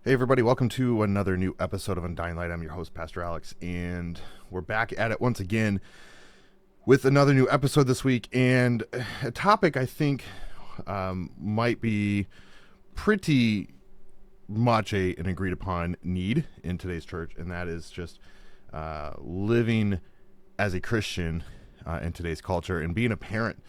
Hey, everybody, welcome to another new episode of Undying Light. I'm your host, Pastor Alex, and we're back at it once again with another new episode this week. And a topic I think might be pretty much an agreed upon need in today's church, and that is just living as a Christian in today's culture and being a parent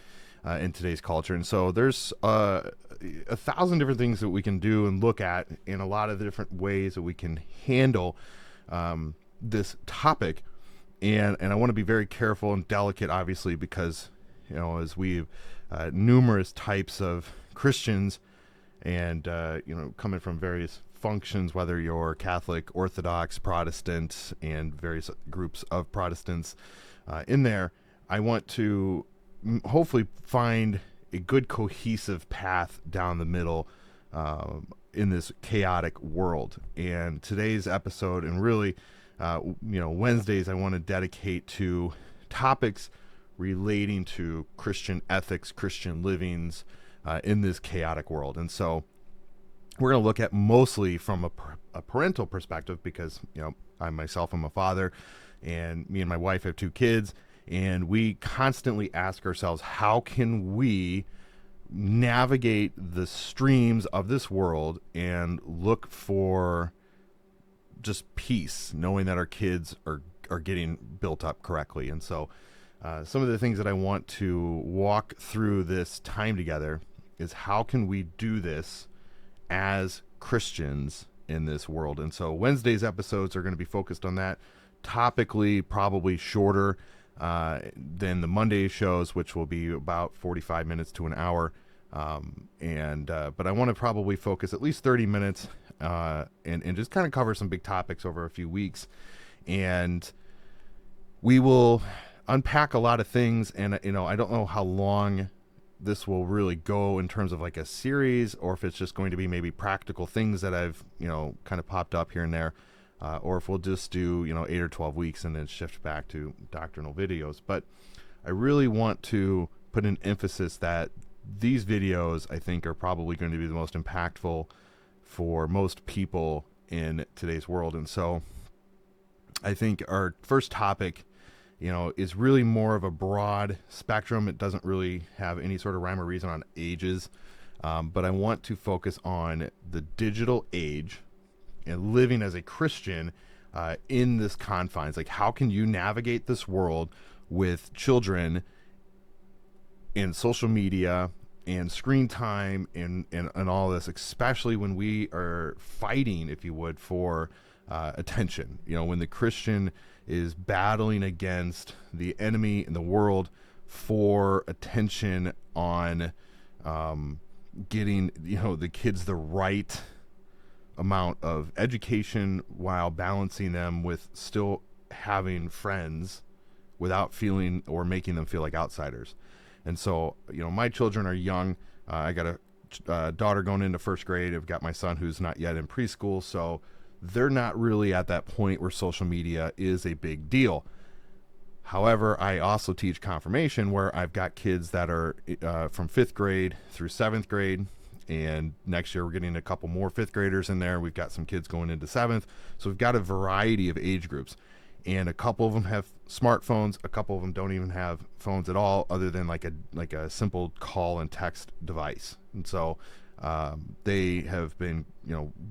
in today's culture. And so there's a thousand different things that we can do and look at in a lot of the different ways that we can handle this topic. And I want to be very careful and delicate, obviously, because, as we've numerous types of Christians and, coming from various functions, whether you're Catholic, Orthodox, Protestant, and various groups of Protestants in there, I want to hopefully find a good cohesive path down the middle in this chaotic world. And today's episode, and really, Wednesdays, I want to dedicate to topics relating to Christian ethics, Christian livings in this chaotic world. And so we're going to look at mostly from a parental perspective because, I myself am a father, and me and my wife have two kids. And we constantly ask ourselves, how can we navigate the streams of this world and look for just peace, knowing that our kids are getting built up correctly? And so some of the things that I want to walk through this time together is how can we do this as Christians in this world? And so Wednesday's episodes are going to be focused on that, topically probably shorter than the Monday shows, which will be about 45 minutes to an hour. But I want to probably focus at least 30 minutes and just kind of cover some big topics over a few weeks. And we will unpack a lot of things. And, I don't know how long this will really go in terms of like a series, or if it's just going to be maybe practical things that I've, kind of popped up here and there. Or if we'll just do, 8 or 12 weeks and then shift back to doctrinal videos. But I really want to put an emphasis that these videos, I think, are probably going to be the most impactful for most people in today's world. And so I think our first topic, is really more of a broad spectrum. It doesn't really have any sort of rhyme or reason on ages. But I want to focus on the digital age and living as a Christian in this confines. Like, how can you navigate this world with children and social media and screen time and all this, especially when we are fighting, if you would, for attention. When the Christian is battling against the enemy in the world for attention on getting, the kids the right amount of education while balancing them with still having friends without feeling or making them feel like outsiders. And so, my children are young. I got a daughter going into first grade. I've got my son who's not yet in preschool. So they're not really at that point where social media is a big deal. However, I also teach confirmation, where I've got kids that are from 5th grade through 7th grade. And next year we're getting a couple more 5th graders in there. We've got some kids going into 7th. So we've got a variety of age groups. And a couple of them have smartphones. A couple of them don't even have phones at all, other than like a simple call and text device. And so they have been,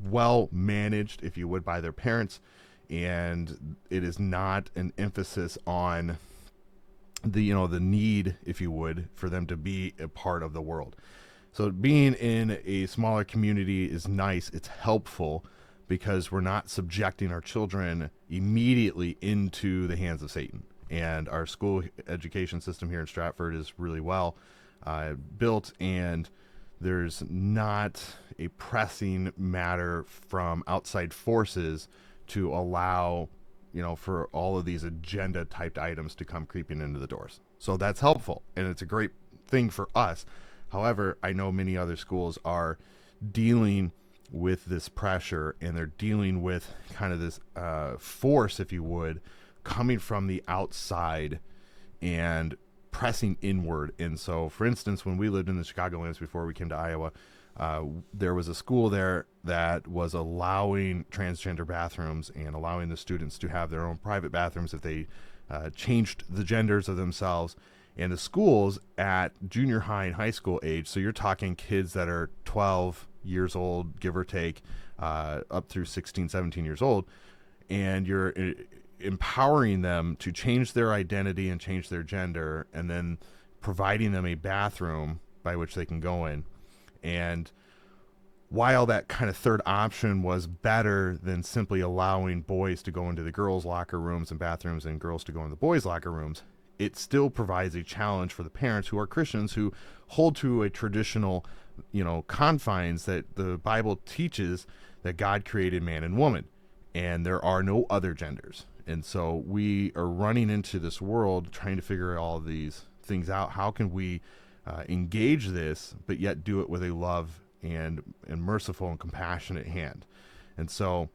well managed, if you would, by their parents. And it is not an emphasis on the need, if you would, for them to be a part of the world. So being in a smaller community is nice. It's helpful because we're not subjecting our children immediately into the hands of Satan. And our school education system here in Stratford is really well built, and there's not a pressing matter from outside forces to allow, for all of these agenda typed items to come creeping into the doors. So that's helpful, and it's a great thing for us. However, I know many other schools are dealing with this pressure, and they're dealing with kind of this force, if you would, coming from the outside and pressing inward. And so, for instance, when we lived in the Chicagolands before we came to Iowa, there was a school there that was allowing transgender bathrooms and allowing the students to have their own private bathrooms if they changed the genders of themselves. And the schools at junior high and high school age, so you're talking kids that are 12 years old, give or take, up through 16, 17 years old, and you're empowering them to change their identity and change their gender, and then providing them a bathroom by which they can go in. And while that kind of third option was better than simply allowing boys to go into the girls' locker rooms and bathrooms and girls to go in the boys' locker rooms, it still provides a challenge for the parents who are Christians, who hold to a traditional, confines that the Bible teaches that God created man and woman, and there are no other genders. And so we are running into this world trying to figure all of these things out. How can we engage this, but yet do it with a love and merciful and compassionate hand? And so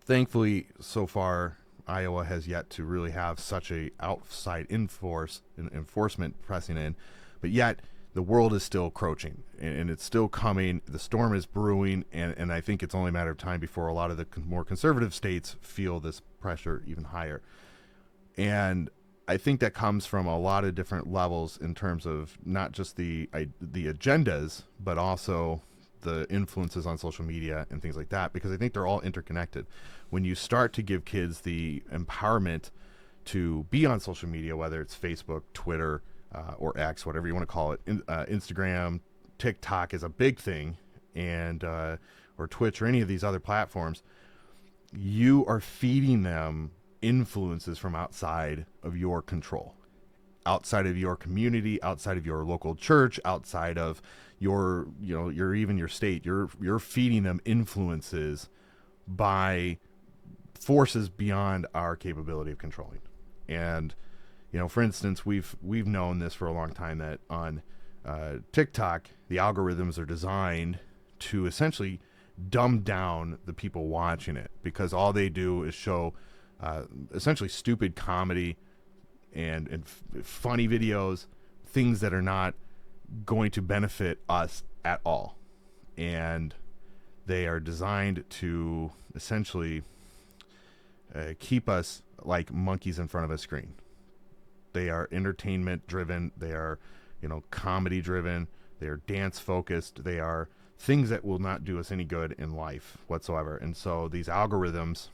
thankfully, so far, Iowa has yet to really have such a outside enforcement pressing in, but yet the world is still crouching, and it's still coming. The storm is brewing, and I think it's only a matter of time before a lot of the more conservative states feel this pressure even higher. And I think that comes from a lot of different levels in terms of not just the agendas, but also the influences on social media and things like that, because I think they're all interconnected. When you start to give kids the empowerment to be on social media, whether it's Facebook, Twitter, or X, whatever you want to call it, Instagram, TikTok is a big thing, and or Twitch or any of these other platforms, you are feeding them influences from outside of your control, outside of your community, outside of your local church, outside of your your state. You're feeding them influences by forces beyond our capability of controlling. And for instance, we've known this for a long time, that on TikTok, the algorithms are designed to essentially dumb down the people watching it, because all they do is show essentially stupid comedy and funny videos, things that are not going to benefit us at all. And they are designed to essentially keep us like monkeys in front of a screen. They are entertainment driven. They are, comedy driven. They are dance focused. They are things that will not do us any good in life whatsoever. And so these algorithms,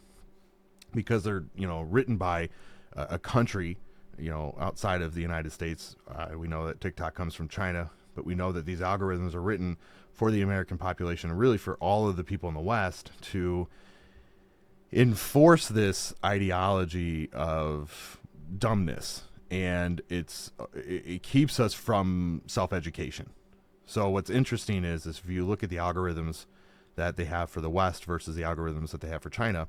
because they're, written by a country, outside of the United States, we know that TikTok comes from China, but we know that these algorithms are written for the American population, and really for all of the people in the West, to enforce this ideology of dumbness. And it keeps us from self-education. So what's interesting is if you look at the algorithms that they have for the West versus the algorithms that they have for China,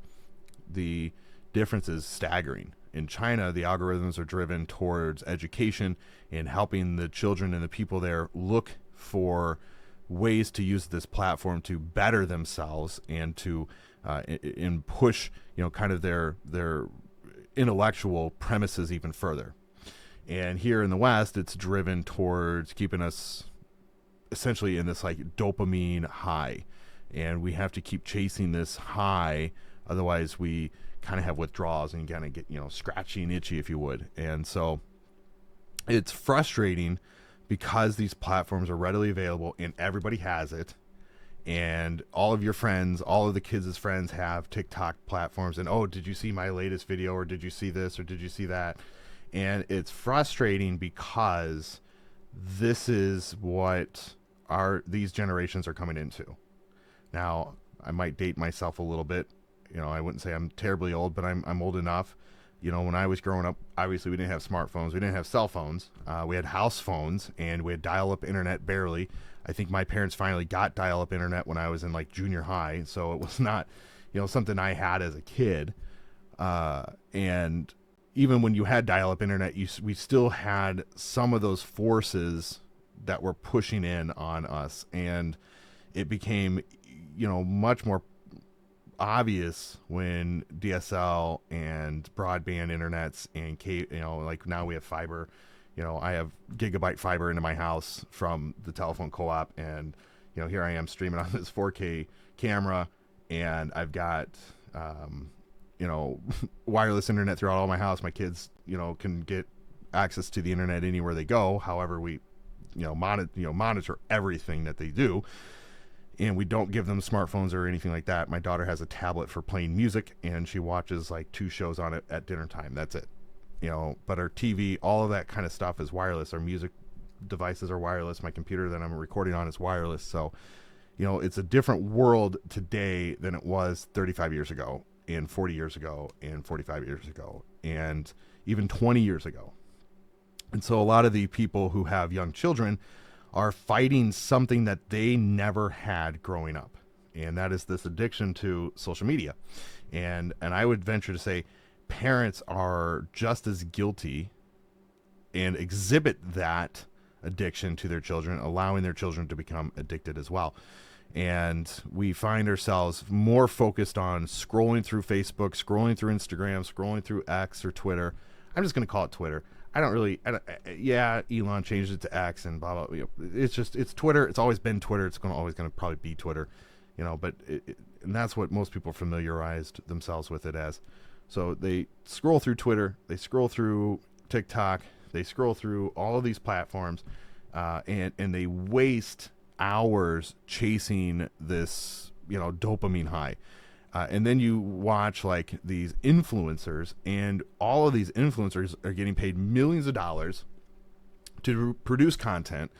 the difference is staggering. In China, the algorithms are driven towards education and helping the children and the people there look for ways to use this platform to better themselves and to and push kind of their intellectual premises even further. And here in the West, it's driven towards keeping us essentially in this like dopamine high, and we have to keep chasing this high, otherwise we kind of have withdrawals and kind of get scratchy and itchy, if you would. And so it's frustrating because these platforms are readily available and everybody has it, and all of your friends, all of the kids' friends have TikTok platforms, and did you see my latest video, or did you see this, or did you see that? And it's frustrating because this is what these generations are coming into. Now, I might date myself a little bit. I wouldn't say I'm terribly old, but I'm old enough. When I was growing up, obviously we didn't have smartphones. We didn't have cell phones. We had house phones, and we had dial-up internet barely. I think my parents finally got dial-up internet when I was in like junior high, so it was not, something I had as a kid. And even when you had dial-up internet, we still had some of those forces that were pushing in on us, and it became, much more obvious when DSL and broadband internets and like now we have fiber. I have gigabyte fiber into my house from the telephone co-op, and here I am streaming on this 4K camera, and I've got, wireless internet throughout all my house. My kids, can get access to the internet anywhere they go. However, we, monitor everything that they do. And we don't give them smartphones or anything like that. My daughter has a tablet for playing music, and she watches like 2 shows on it at dinner time. That's it. But our TV, all of that kind of stuff is wireless. Our music devices are wireless. My computer that I'm recording on is wireless. So, it's a different world today than it was 35 years ago, and 40 years ago, and 45 years ago, and even 20 years ago. And so a lot of the people who have young children are fighting something that they never had growing up. And that is this addiction to social media. And I would venture to say parents are just as guilty and exhibit that addiction to their children, allowing their children to become addicted as well. And we find ourselves more focused on scrolling through Facebook, scrolling through Instagram, scrolling through X or Twitter. I'm just going to call it Twitter. Elon changed it to X and blah, blah. It's Twitter. It's always been Twitter. It's always going to probably be Twitter, but and that's what most people familiarized themselves with it as. So they scroll through Twitter, they scroll through TikTok, they scroll through all of these platforms, and they waste hours chasing this, dopamine high. And then you watch like these influencers, and all of these influencers are getting paid millions of dollars to produce content.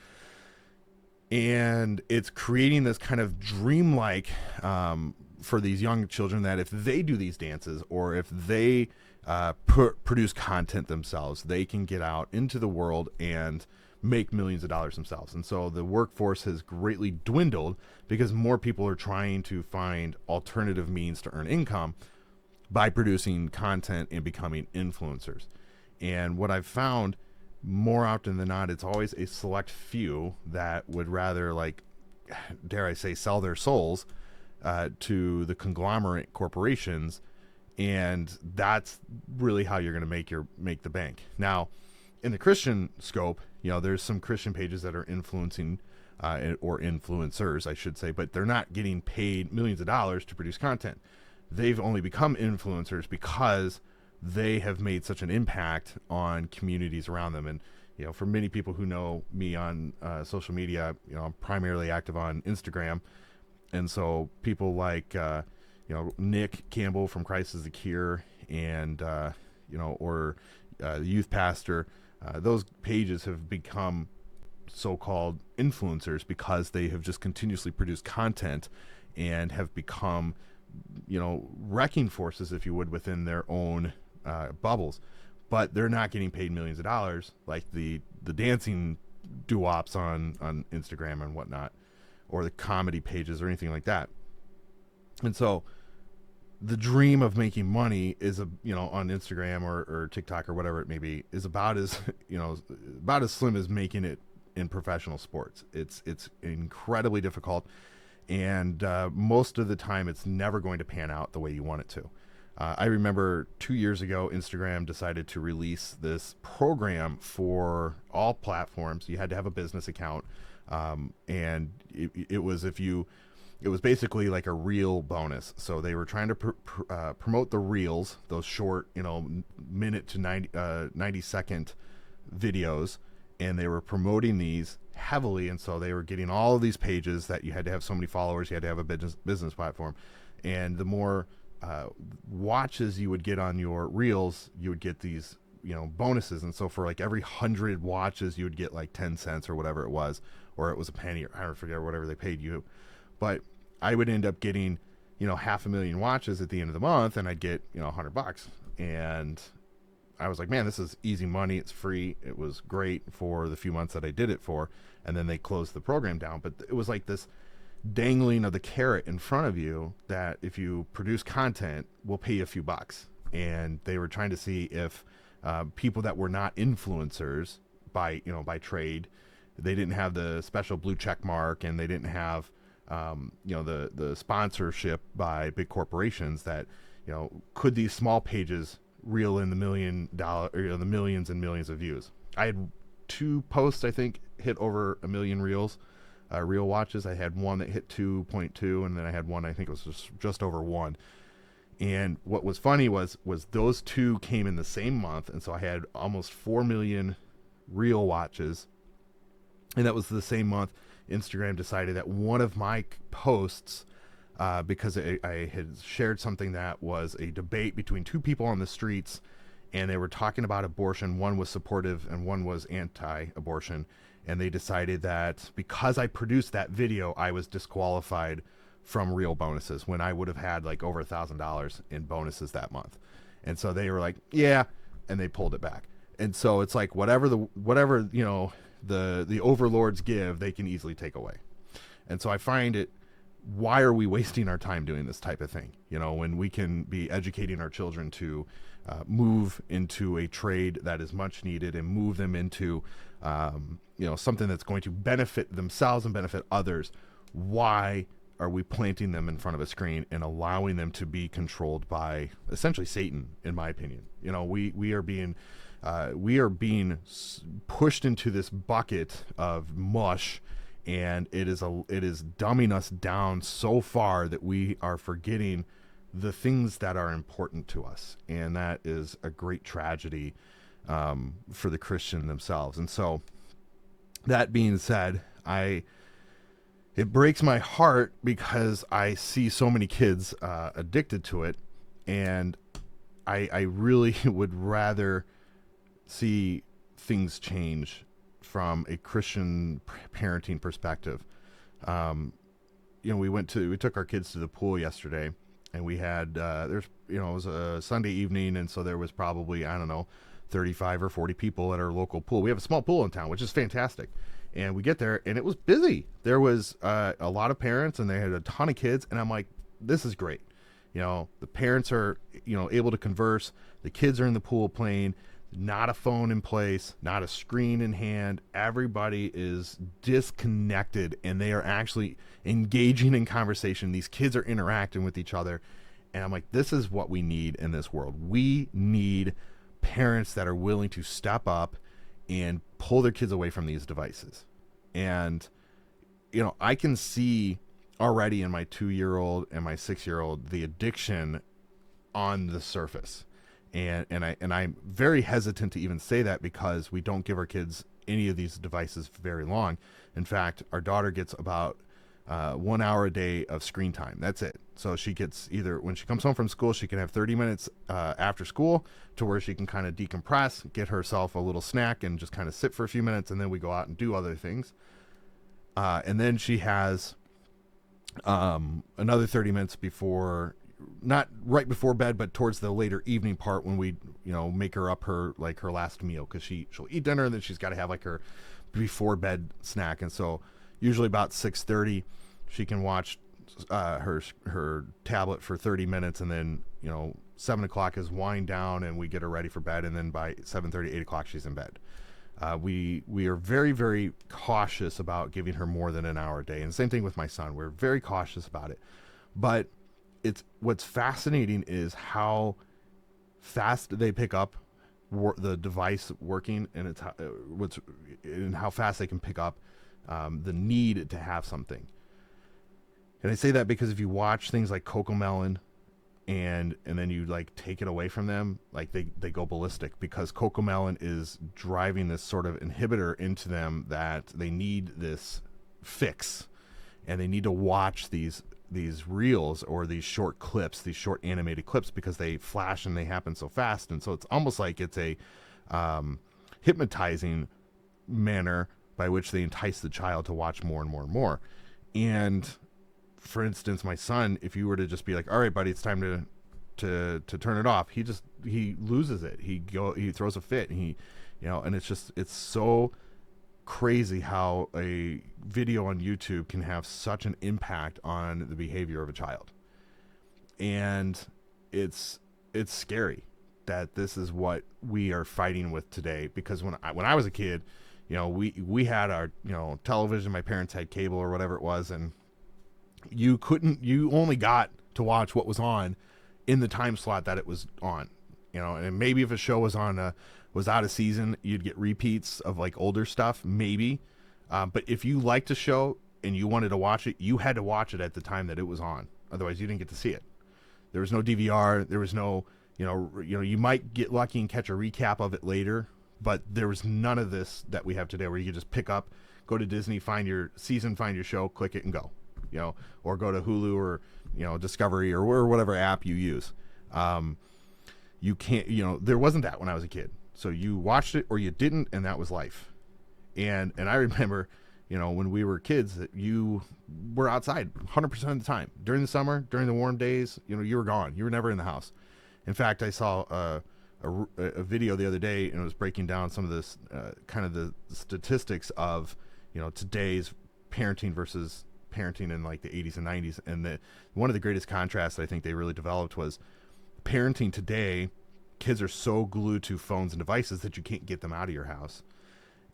And it's creating this kind of dreamlike for these young children that if they do these dances, or if they produce content themselves, they can get out into the world and make millions of dollars themselves. And so the workforce has greatly dwindled because more people are trying to find alternative means to earn income by producing content and becoming influencers. And what I've found more often than not, it's always a select few that would rather, like, dare I say, sell their souls to the conglomerate corporations. And that's really how you're going to make the bank. Now, in the Christian scope, there's some Christian pages that are influencing or influencers, I should say, but they're not getting paid millions of dollars to produce content. They've only become influencers because they have made such an impact on communities around them. And, for many people who know me on social media, I'm primarily active on Instagram. And so people like, Nick Campbell from Christ is the Cure, and, or the youth pastor, those pages have become so-called influencers because they have just continuously produced content and have become, wrecking forces, if you would, within their own bubbles. But they're not getting paid millions of dollars like the dancing doo-wops on Instagram and whatnot, or the comedy pages or anything like that. And so the dream of making money is on Instagram or TikTok or whatever it may be, is about as slim as making it in professional sports. It's incredibly difficult, and most of the time it's never going to pan out the way you want it to. I remember 2 years ago, Instagram decided to release this program for all platforms. You had to have a business account, and it was basically like a reel bonus. So they were trying to promote the reels, those short, minute to 90-second videos, and they were promoting these heavily. And so they were getting all of these pages that you had to have so many followers, you had to have a business platform. And the more watches you would get on your reels, you would get these, bonuses. And so for like every 100 watches, you would get like 10 cents or whatever it was, or it was a penny, or I don't forget, whatever they paid you. But I would end up getting, 500,000 watches at the end of the month, and I'd get, $100. And I was like, man, this is easy money. It's free. It was great for the few months that I did it for. And then they closed the program down. But it was like this dangling of the carrot in front of you that if you produce content, we'll pay you a few bucks. And they were trying to see if people that were not influencers by trade, they didn't have the special blue check mark, and they didn't have the sponsorship by big corporations, that could these small pages reel in the the millions and millions of views. I had 2 posts, I think, hit over 1 million reels real watches. I had one that hit 2.2, and then I had one, I think it was just over 1. And what was funny was those two came in the same month, and so I had almost 4 million real watches. And that was the same month Instagram decided that one of my posts, because I had shared something that was a debate between two people on the streets, and they were talking about abortion. One was supportive and one was anti-abortion. And they decided that because I produced that video, I was disqualified from real bonuses when I would have had like over $1,000 in bonuses that month. And so they were like, yeah, and they pulled it back. And so it's like whatever the overlords give, they can easily take away. And so I find it, why are we wasting our time doing this type of thing? When we can be educating our children to move into a trade that is much needed and move them into something that's going to benefit themselves and benefit others. Why are we planting them in front of a screen and allowing them to be controlled by essentially Satan, in my opinion? We are being pushed into this bucket of mush, and it is dumbing us down so far that we are forgetting the things that are important to us, and that is a great tragedy for the Christian themselves. And so, that being said, it breaks my heart because I see so many kids addicted to it, and I really would rather see things change from a Christian parenting perspective. We took our kids to the pool yesterday, and we had it was a Sunday evening, and so there was probably, I don't know, 35 or 40 people at our local pool. We have a small pool in town, which is fantastic. And we get there, and it was busy. There was a lot of parents, and they had a ton of kids, and I'm like, this is great. The parents are, able to converse. The kids are in the pool playing, not a phone in place, not a screen in hand. Everybody is disconnected, and they are actually engaging in conversation. These kids are interacting with each other. And I'm like, this is what we need in this world. We need parents that are willing to step up and pull their kids away from these devices. And, I can see already in my 2-year-old and my 6-year-old, the addiction on the surface. And I'm very hesitant to even say that because we don't give our kids any of these devices very long. In fact, our daughter gets about 1 hour a day of screen time. That's it. So she gets, either when she comes home from school, she can have 30 minutes after school to where she can kind of decompress, get herself a little snack, and just kind of sit for a few minutes, and then we go out and do other things. And then she has another 30 minutes before, not right before bed, but towards the later evening part when we, make her up her last meal, because she'll eat dinner and then she's got to have like her before bed snack. And so usually about 6:30, she can watch her tablet for 30 minutes, and then 7 o'clock is wind down and we get her ready for bed, and then by 7:30, 8 o'clock she's in bed. We are very, very cautious about giving her more than an hour a day, and same thing with my son. We're very cautious about it. But what's fascinating is how fast they pick up the device working, and how fast they can pick up the need to have something. And I say that because if you watch things like CoComelon and then you like take it away from them, like they go ballistic, because CoComelon is driving this sort of inhibitor into them that they need this fix, and they need to watch these reels or these short clips, these short animated clips, because they flash and they happen so fast. And so it's almost like it's a hypnotizing manner by which they entice the child to watch more and more and more. And for instance, my son, if you were to just be like, all right, buddy, it's time to turn it off, he loses it. He throws a fit, and and it's so crazy how a video on YouTube can have such an impact on the behavior of a child. And it's scary that this is what we are fighting with today, because when I was a kid, we had our, television, my parents had cable or whatever it was, and you only got to watch what was on in the time slot that it was on, and maybe if a show was out of season, you'd get repeats of like older stuff, maybe. But if you liked a show, and you wanted to watch it, you had to watch it at the time that it was on. Otherwise, you didn't get to see it. There was no DVR. There was no, you might get lucky and catch a recap of it later, but there was none of this that we have today where you could just pick up, go to Disney, find your season, find your show, click it and go, or go to Hulu or, Discovery or whatever app you use. You can't, there wasn't that when I was a kid. So you watched it or you didn't, and that was life. And I remember, when we were kids, that you were outside 100% of the time. During the summer, during the warm days, you were gone. You were never in the house. In fact, I saw a video the other day, and it was breaking down some of this kind of the statistics of, today's parenting versus parenting in like the 80s and 90s. And one of the greatest contrasts I think they really developed was parenting today. Kids are so glued to phones and devices that you can't get them out of your house.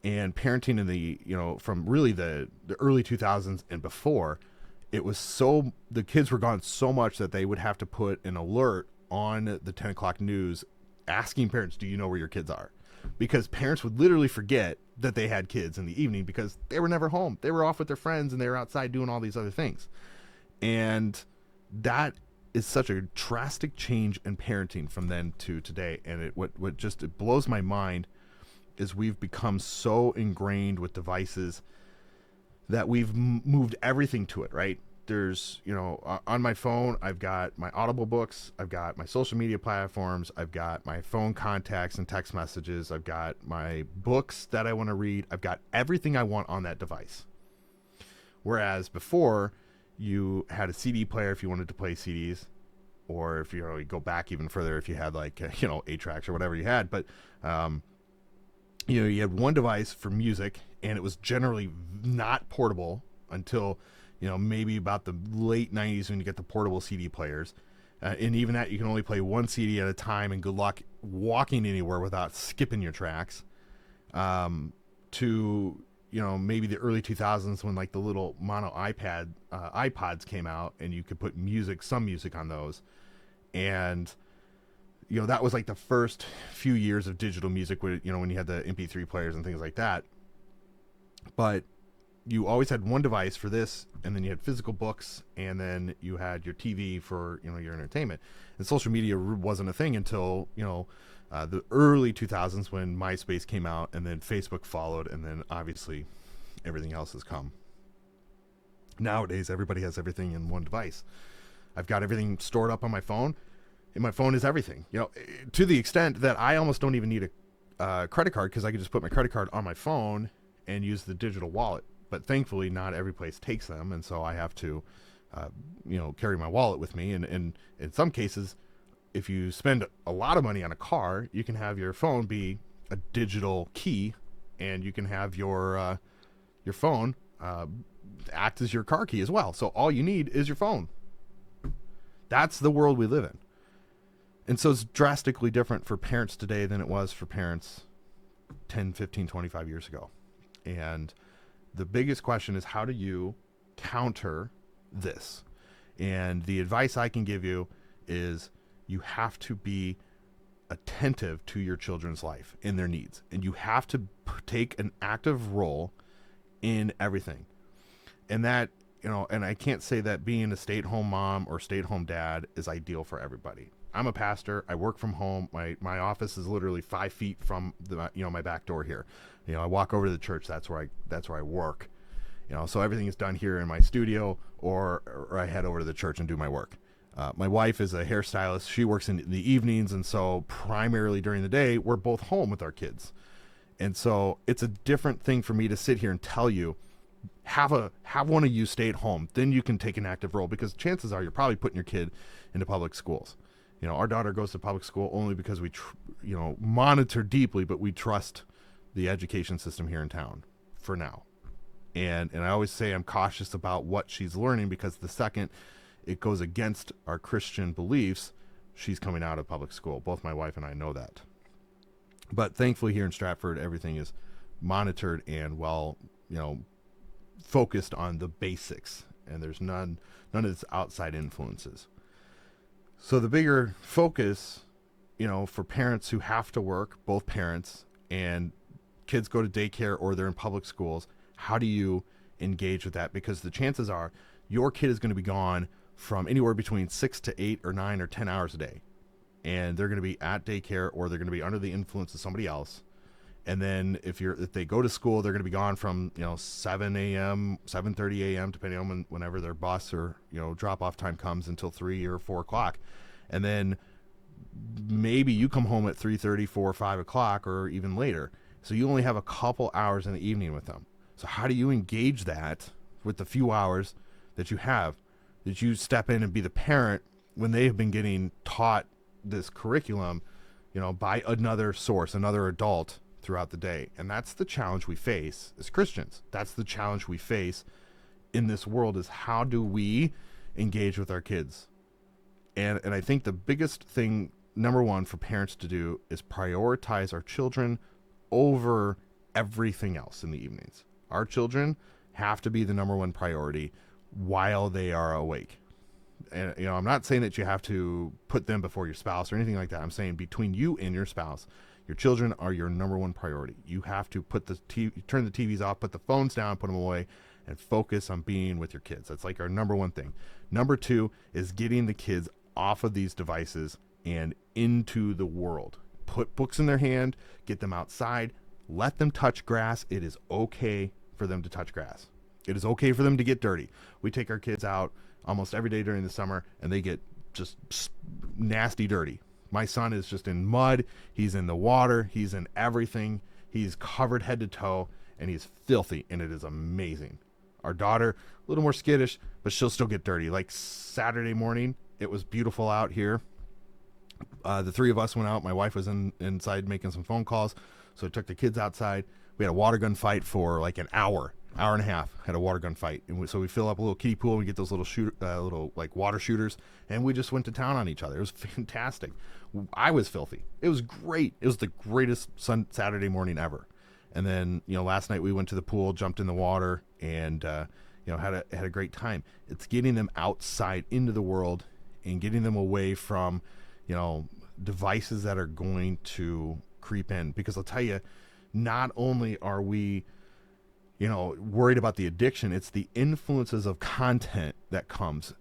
And parenting in the, from really the early 2000s and before, it was the kids were gone so much that they would have to put an alert on the 10 o'clock news asking parents, do you know where your kids are? Because parents would literally forget that they had kids in the evening because they were never home. They were off with their friends and they were outside doing all these other things. And that is such a drastic change in parenting from then to today. And it blows my mind is we've become so ingrained with devices that we've moved everything to it, right? There's, on my phone, I've got my Audible books, I've got my social media platforms, I've got my phone contacts and text messages, I've got my books that I want to read, I've got everything I want on that device. Whereas before, you had a CD player if you wanted to play CDs, or if you go back even further, if you had like, 8 tracks or whatever you had, but, you had one device for music, and it was generally not portable until, maybe about the late 90s when you get the portable CD players. And even that, you can only play one CD at a time, and good luck walking anywhere without skipping your tracks. To, maybe the early 2000s when like the little mono iPods came out, and you could put some music on those. And that was like the first few years of digital music where, when you had the MP3 players and things like that. But you always had one device for this, and then you had physical books, and then you had your TV for, your entertainment. And social media wasn't a thing until, the early 2000s when MySpace came out, and then Facebook followed, and then obviously everything else has come. Nowadays, everybody has everything in one device. I've got everything stored up on my phone. And my phone is everything, to the extent that I almost don't even need a credit card, because I can just put my credit card on my phone and use the digital wallet. But thankfully, not every place takes them, and so I have to, carry my wallet with me. And in some cases, if you spend a lot of money on a car, you can have your phone be a digital key, and you can have your phone act as your car key as well. So all you need is your phone. That's the world we live in. And so it's drastically different for parents today than it was for parents 10, 15, 25 years ago. And the biggest question is, how do you counter this? And the advice I can give you is you have to be attentive to your children's life and their needs. And you have to take an active role in everything. And that, and I can't say that being a stay-at-home mom or stay-at-home dad is ideal for everybody. I'm a pastor. I work from home. My office is literally 5 feet from my back door here. I walk over to the church. That's where I work. So everything is done here in my studio, or I head over to the church and do my work. My wife is a hairstylist. She works in the evenings, and so primarily during the day, we're both home with our kids. And so it's a different thing for me to sit here and tell you, have one of you stay at home. Then you can take an active role, because chances are you're probably putting your kid into public schools. Our daughter goes to public school only because we, monitor deeply, but we trust the education system here in town for now. And I always say I'm cautious about what she's learning, because the second it goes against our Christian beliefs, she's coming out of public school. Both my wife and I know that. But thankfully here in Stratford, everything is monitored and focused on the basics, and there's none of this outside influences. So the bigger focus, for parents who have to work, both parents, and kids go to daycare or they're in public schools, how do you engage with that, because the chances are your kid is going to be gone from anywhere between 6 to 8 or 9 or 10 hours a day. And they're going to be at daycare, or they're going to be under the influence of somebody else. And then if they go to school, they're going to be gone from 7 a.m., 7:30 a.m., depending on whenever their bus or drop off time comes, until 3 or 4 o'clock. And then maybe you come home at 3:30, 4 or 5 o'clock, or even later. So you only have a couple hours in the evening with them. So how do you engage that with the few hours that you have? That you step in and be the parent when they have been getting taught this curriculum, by another source, another adult throughout the day. And that's the challenge we face as Christians. That's the challenge we face in this world, is how do we engage with our kids? And I think the biggest thing, number one, for parents to do is prioritize our children over everything else in the evenings. Our children have to be the number one priority while they are awake. And I'm not saying that you have to put them before your spouse or anything like that. I'm saying between you and your spouse, your children are your number one priority. You have to turn the TVs off, put the phones down, put them away, and focus on being with your kids. That's like our number one thing. Number two is getting the kids off of these devices and into the world. Put books in their hand, get them outside, let them touch grass. It is okay for them to touch grass. It is okay for them to get dirty. We take our kids out almost every day during the summer, and they get just nasty dirty. My son is just in mud. He's in the water. He's in everything. He's covered head to toe, and he's filthy, and it is amazing. Our daughter, a little more skittish, but she'll still get dirty. Like Saturday morning, it was beautiful out here. The three of us went out. My wife was inside making some phone calls, so I took the kids outside. We had a water gun fight for like an hour and a half. Had a water gun fight, and so we fill up a little kiddie pool. And we get those little like water shooters, and we just went to town on each other. It was fantastic. I was filthy. It was great. It was the greatest Saturday morning ever. And then last night we went to the pool, jumped in the water, and had a great time. It's getting them outside into the world and getting them away from devices that are going to creep in. Because I'll tell you, not only are we worried about the addiction, it's the influences of content that comes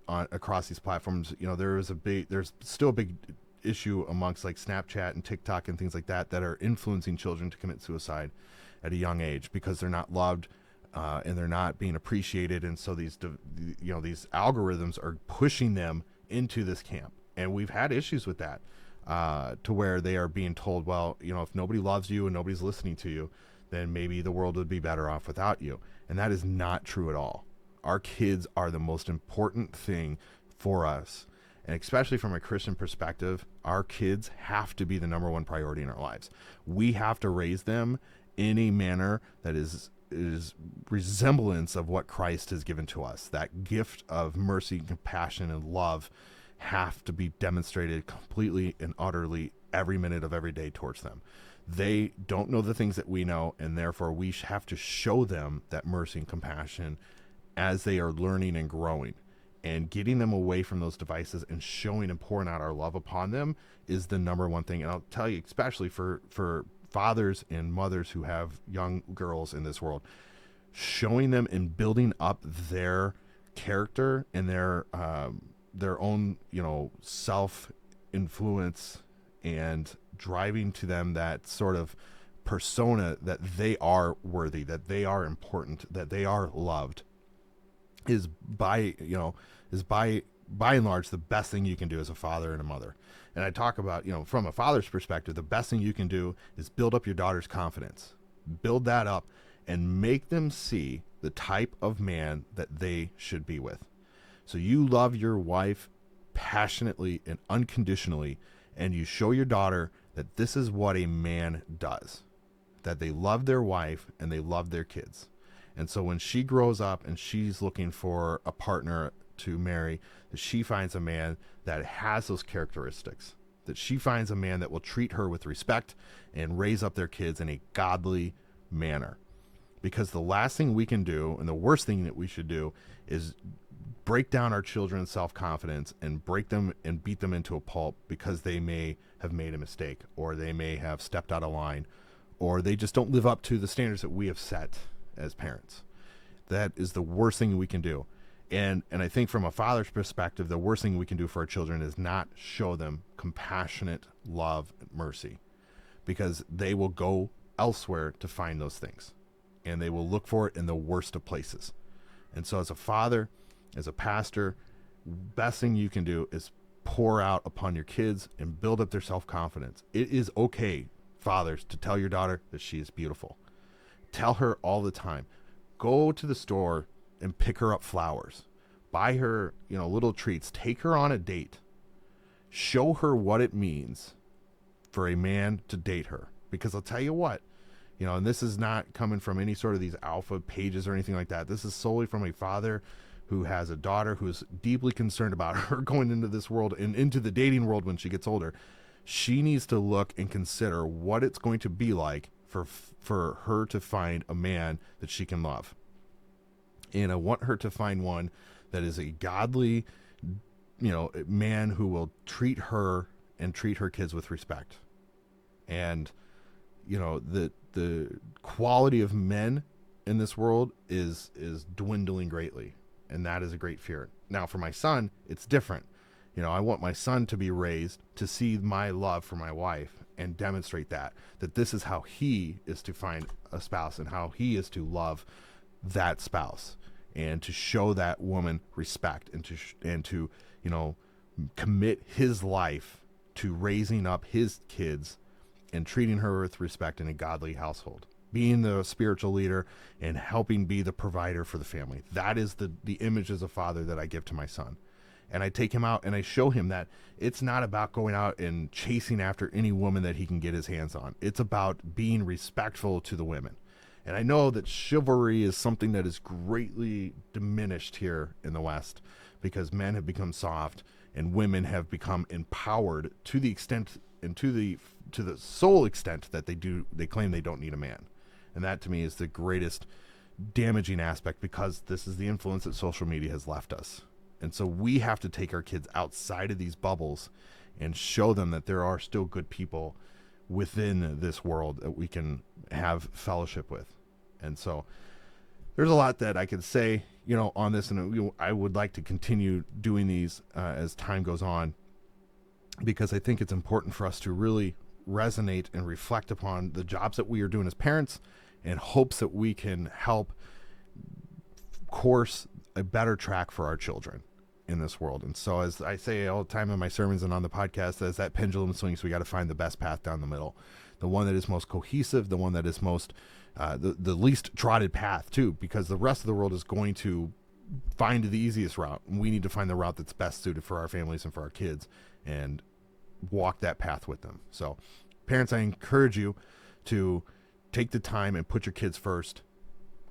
across these platforms. There's still a big issue amongst like Snapchat and TikTok and things like that are influencing children to commit suicide at a young age, because they're not loved and they're not being appreciated. And so these algorithms are pushing them into this camp. And we've had issues with that to where they are being told, well, if nobody loves you and nobody's listening to you, then maybe the world would be better off without you. And that is not true at all. Our kids are the most important thing for us. And especially from a Christian perspective, our kids have to be the number one priority in our lives. We have to raise them in a manner that is resemblance of what Christ has given to us. That gift of mercy, compassion, and love have to be demonstrated completely and utterly every minute of every day towards them. They don't know the things that we know, and therefore we have to show them that mercy and compassion as they are learning and growing. And getting them away from those devices and showing and pouring out our love upon them is the number one thing. And I'll tell you, especially for fathers and mothers who have young girls in this world, showing them and building up their character and their own self-influence, and driving to them that sort of persona that they are worthy, that they are important, that they are loved, is by and large the best thing you can do as a father and a mother. And I talk about, from a father's perspective, the best thing you can do is build up your daughter's confidence. Build that up and make them see the type of man that they should be with. So you love your wife passionately and unconditionally, and you show your daughter that this is what a man does, that they love their wife and they love their kids. And so when she grows up and she's looking for a partner to marry, that she finds a man that has those characteristics, that she finds a man that will treat her with respect and raise up their kids in a godly manner. Because the last thing we can do, and the worst thing that we should do, is break down our children's self-confidence and break them and beat them into a pulp because they may have made a mistake, or they may have stepped out of line, or they just don't live up to the standards that we have set as parents. That is the worst thing we can do. And I think from a father's perspective, the worst thing we can do for our children is not show them compassionate love and mercy, because they will go elsewhere to find those things, and they will look for it in the worst of places. And so as a father, as a pastor, best thing you can do is pour out upon your kids and build up their self-confidence. It is okay, fathers, to tell your daughter that she is beautiful. Tell her all the time. Go to the store and pick her up flowers. Buy her, little treats. Take her on a date. Show her what it means for a man to date her. Because I'll tell you what, and this is not coming from any sort of these alpha pages or anything like that. This is solely from a father who has a daughter who's deeply concerned about her going into this world and into the dating world when she gets older. She needs to look and consider what it's going to be like for her to find a man that she can love. And I want her to find one that is a godly, man who will treat her and treat her kids with respect. And, the quality of men in this world is dwindling greatly. And that is a great fear. Now, for my son, it's different. I want my son to be raised to see my love for my wife and demonstrate that this is how he is to find a spouse and how he is to love that spouse, and to show that woman respect, and to commit his life to raising up his kids and treating her with respect in a godly household, being the spiritual leader and helping be the provider for the family. That is the image as a father that I give to my son. And I take him out and I show him that it's not about going out and chasing after any woman that he can get his hands on. It's about being respectful to the women. And I know that chivalry is something that is greatly diminished here in the West, because men have become soft and women have become empowered to the extent and to the sole extent that they claim they don't need a man. And that to me is the greatest damaging aspect, because this is the influence that social media has left us. And so we have to take our kids outside of these bubbles and show them that there are still good people within this world that we can have fellowship with. And so there's a lot that I could say, on this, and I would like to continue doing these as time goes on, because I think it's important for us to really resonate and reflect upon the jobs that we are doing as parents, in hopes that we can help course a better track for our children in this world. And so, as I say all the time in my sermons and on the podcast, as that pendulum swings, we got to find the best path down the middle, the one that is most cohesive, the one that is most the least trotted path too, because the rest of the world is going to find the easiest route, and we need to find the route that's best suited for our families and for our kids, and walk that path with them. So parents, I encourage you to take the time and put your kids first.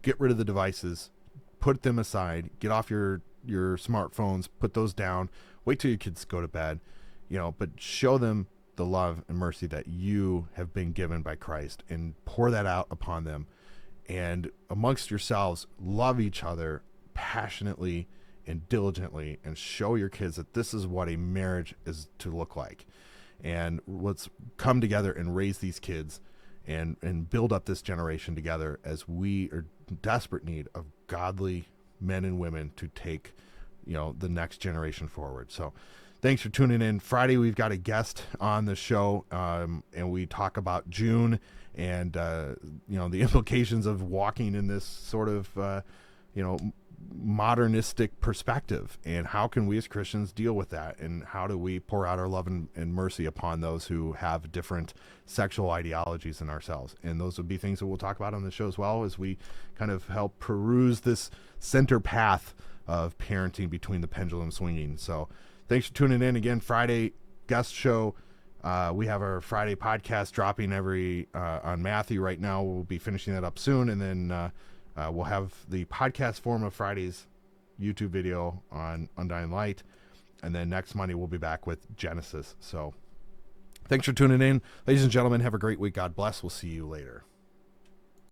Get rid of the devices, put them aside, get off your smartphones, put those down, wait till your kids go to bed, but show them the love and mercy that you have been given by Christ, and pour that out upon them. And amongst yourselves, love each other passionately and diligently, and show your kids that this is what a marriage is to look like. And let's come together and raise these kids and build up this generation together, as we are in desperate need of godly men and women to take, the next generation forward. So thanks for tuning in. Friday, we've got a guest on the show, and we talk about June and, the implications of walking in this sort of, modernistic perspective, and how can we as Christians deal with that, and how do we pour out our love and mercy upon those who have different sexual ideologies than ourselves. And those would be things that we'll talk about on the show, as well as we kind of help peruse this center path of parenting between the pendulum swinging. So thanks for tuning in again. Friday guest show. We have our Friday podcast dropping every on Matthew right now. We'll be finishing that up soon, and then we'll have the podcast form of Friday's YouTube video on Undying Light. And then next Monday, we'll be back with Genesis. So thanks for tuning in. Ladies and gentlemen, have a great week. God bless. We'll see you later.